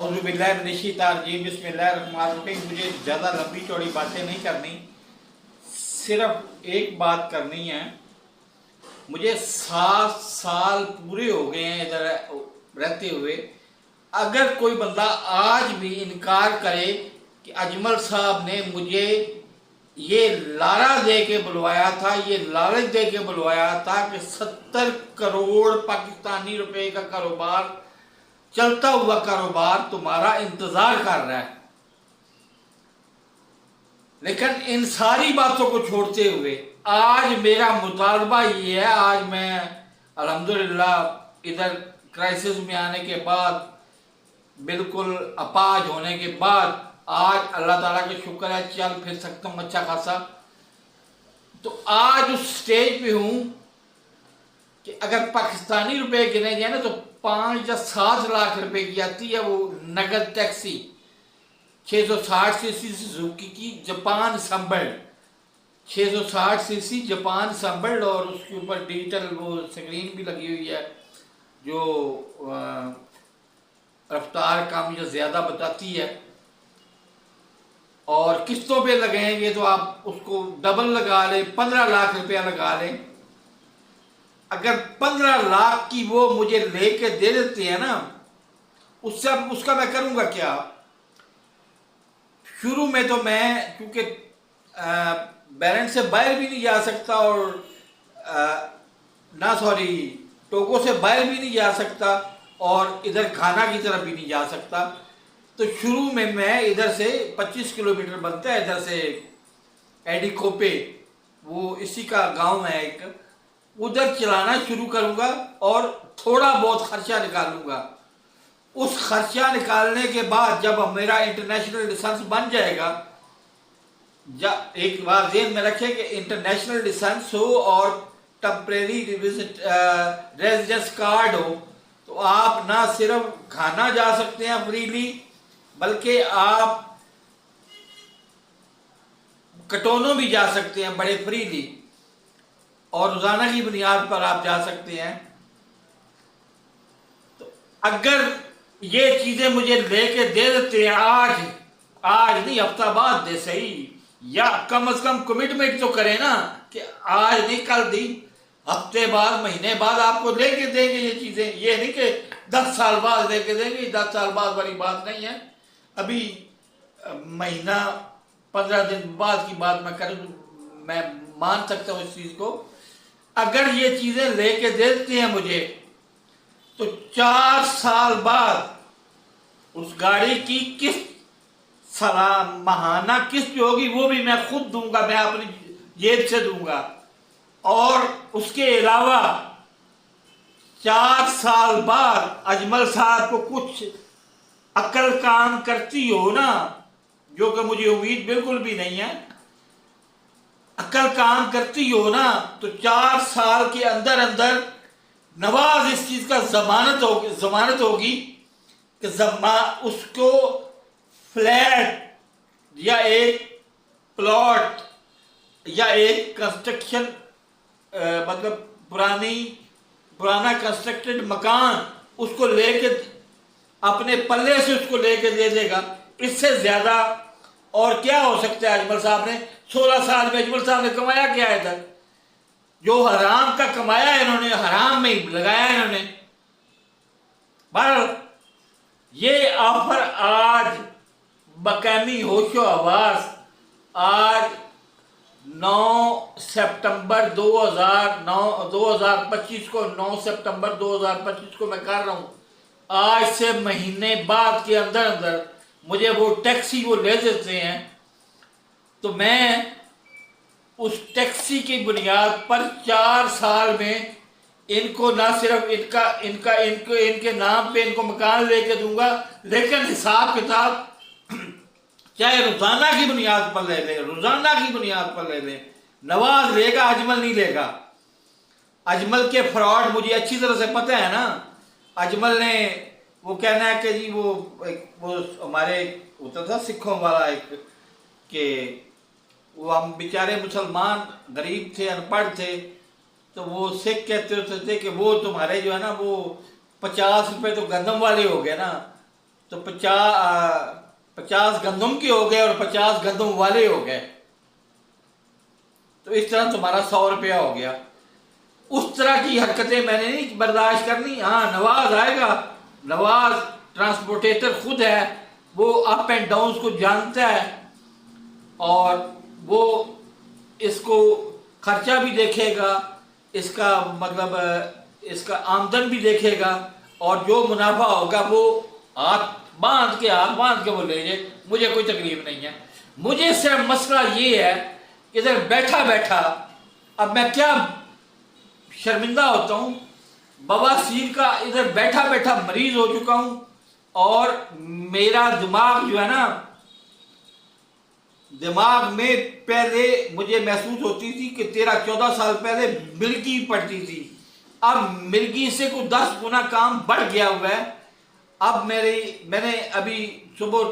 बिस्मिल्लाहिर्रहमानिर्रहीम। मुझे ज़्यादा लंबी चौड़ी बातें नहीं करनी, सिर्फ एक बात करनी है। मुझे 7 साल पूरे हो गए हैं इधर रहते हुए। अगर कोई बंदा आज भी इनकार करे कि अजमल साहब ने मुझे ये लारा दे के बुलवाया था, ये लालच दे के बुलवाया था कि 70 करोड़ पाकिस्तानी रुपए का कारोबार, चलता हुआ कारोबार तुम्हारा इंतजार कर रहा है, लेकिन इन सारी बातों को छोड़ते हुए आज मेरा मुतालबा ये है। आज मैं अल्हम्दुलिल्लाह इधर क्राइसिस में आने के बाद, बिल्कुल अपाज होने के बाद, आज अल्लाह ताला का शुक्र है चल फिर सकता हूँ अच्छा खासा। तो आज उस स्टेज पे हूँ कि अगर पाकिस्तानी रुपए गिने जाए ना तो 5 या 7 लाख रुपए की आती है वो नगद टैक्सी। 660 सीसी सुजुकी की जापान संबल्ड, 660 सीसी जापान संबल्ड, और उसके ऊपर डिजिटल वो स्क्रीन भी लगी हुई है जो रफ्तार कम या ज़्यादा बताती है। और किस्तों पे लगाएंगे तो आप उसको डबल लगा लें, 15 लाख रुपया लगा लें। अगर 15 लाख की वो मुझे लेके दे देते हैं ना, उससे उसका मैं करूँगा क्या? शुरू में तो मैं क्योंकि बैलेंस से बाहर भी नहीं जा सकता और टोगो से बाहर भी नहीं जा सकता और इधर घाना की तरफ भी नहीं जा सकता। तो शुरू में मैं इधर से 25 किलोमीटर बनता है, इधर से एडिकोपे, वो इसी का गांव है एक, उधर चलाना शुरू करूंगा और थोड़ा बहुत खर्चा निकालूंगा। उस खर्चा निकालने के बाद जब मेरा इंटरनेशनल लाइसेंस बन जाएगा, एक बार ध्यान में रखें कि इंटरनेशनल लाइसेंस हो और टेम्परेरी रेजिडेंस कार्ड हो, तो आप ना सिर्फ घाना जा सकते हैं फ्रीली, बल्कि आप कटोनो भी जा सकते हैं बड़े फ्रीली, और रोजाना की बुनियाद पर आप जा सकते हैं। तो अगर ये चीजें मुझे लेके दे देते हैं आज नहीं हफ्ता बाद दे सही, या कम से कम कमिटमेंट तो करें ना कि आज नहीं कल दी, हफ्ते बाद महीने बाद आपको लेके देंगे ये चीजें। ये नहीं कि 10 साल बाद लेके देंगे, 10 साल बाद वाली बात नहीं है। अभी महीना 15 दिन बाद की बात मैं करूँ, मैं मान सकता हूँ इस चीज को। अगर ये चीजें लेके देते हैं मुझे, तो 4 साल बाद उस गाड़ी की किस्त, माहाना किस्त जो होगी वो भी मैं खुद दूंगा, मैं अपनी जेब से दूंगा। और उसके अलावा 4 साल बाद अजमल साहब को कुछ अकल काम करती हो ना, जो कि मुझे उम्मीद बिल्कुल भी नहीं है, अकल काम करती हो ना, तो 4 साल के अंदर अंदर नवाज इस चीज का जमानत होगी कि उसको फ्लैट या एक प्लॉट या एक कंस्ट्रक्शन, मतलब पुराना कंस्ट्रक्टेड मकान उसको लेके अपने पल्ले से उसको लेके दे देगा। इससे ज्यादा और क्या हो सकता है? अजमल साहब ने 16 साल में अजमल साहब ने कमाया क्या है इधर? जो हराम का कमाया है इन्होंने, हराम में ही लगाया है इन्होंने। बहरहाल ये ऑफर आज बकामी होशो हवास, आज 9 सितंबर 2025 को, 9 सितंबर 2025 को मैं कर रहा हूँ। आज से महीने बाद के अंदर अंदर मुझे वो टैक्सी वो ले देते हैं, तो मैं उस टैक्सी की बुनियाद पर 4 साल में इनको ना सिर्फ इनके नाम पे इनको मकान लेके दूंगा, लेकिन हिसाब किताब चाहे रोजाना की बुनियाद पर ले लें, रोजाना की बुनियाद पर ले लें। नवाज लेगा, अजमल नहीं लेगा। अजमल के फ्रॉड मुझे अच्छी तरह से पता है ना। अजमल ने वो कहना है कि जी वो हमारे होता था सिखों वाला एक, कि वो हम बेचारे मुसलमान गरीब थे, अनपढ़ थे, तो वो सिख कहते होते थे कि वो तुम्हारे जो है ना वो 50 रुपए तो गंदम वाले हो गए ना, तो 50 गंदम के हो गए और 50 गंदम वाले हो गए, तो इस तरह तुम्हारा 100 रुपया हो गया। उस तरह की हरकतें मैंने नहीं बर्दाश्त करनी। हाँ, नवाज आएगा, नवाज ट्रांसपोर्टेटर खुद है, वो अप एंड डाउन को जानता है और वो इसको खर्चा भी देखेगा, इसका मतलब इसका आमदन भी देखेगा, और जो मुनाफा होगा वो हाथ बांध के वो ले जाए, मुझे कोई तकलीफ नहीं है। मुझे सिर्फ मसला ये है कि इधर बैठा बैठा अब मैं क्या शर्मिंदा होता हूँ, बवासीर का इधर बैठा बैठा मरीज हो चुका हूँ, और मेरा दिमाग जो है ना, दिमाग में पहले मुझे महसूस होती थी कि 13-14 साल पहले मिर्गी पड़ती थी, अब मिर्गी से कुछ 10 गुना काम बढ़ गया हुआ है। अब मैंने अभी सुबह